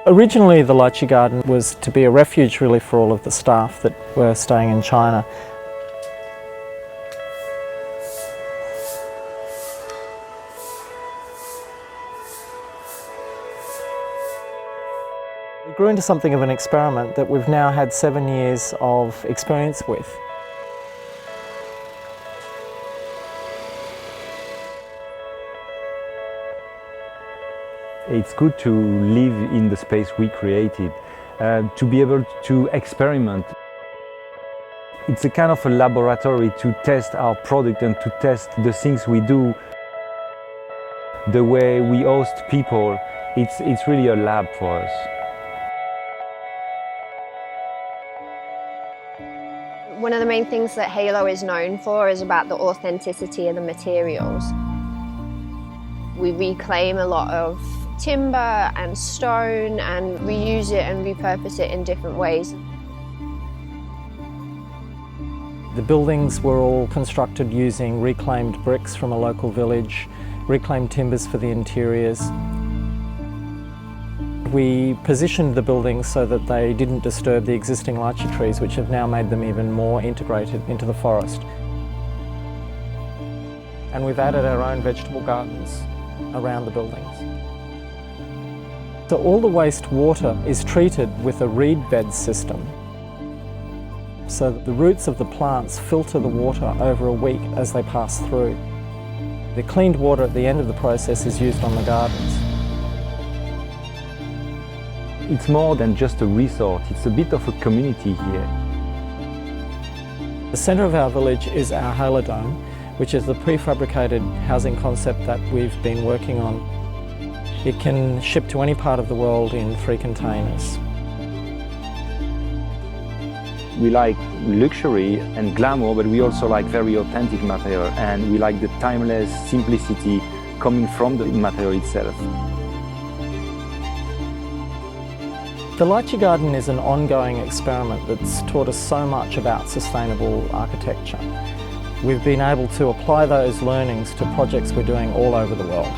Originally the Lychee Garden was to be a refuge really for all of the staff that were staying in China. It grew into something of an experiment that we've now had 7 years of experience with. It's good to live in the space we created, to be able to experiment. It's a kind of a laboratory to test our product and to test the things we do. The way we host people, it's really a lab for us. One of the main things that Halo is known for is about the authenticity of the materials. We reclaim a lot of timber and stone and reuse it and repurpose it in different ways. The buildings were all constructed using reclaimed bricks from a local village, reclaimed timbers for the interiors. We positioned the buildings so that they didn't disturb the existing lychee trees, which have now made them even more integrated into the forest. And we've added our own vegetable gardens around the buildings. So all the waste water is treated with a reed bed system, so that the roots of the plants filter the water over a week as they pass through. The cleaned water at the end of the process is used on the gardens. It's more than just a resort, it's a bit of a community here. The centre of our village is our Halo Dome, which is the prefabricated housing concept that we've been working on. It can ship to any part of the world in 3 containers. We like luxury and glamour, but we also like very authentic material, and we like the timeless simplicity coming from the material itself. The Lychee Garden is an ongoing experiment that's taught us so much about sustainable architecture. We've been able to apply those learnings to projects we're doing all over the world.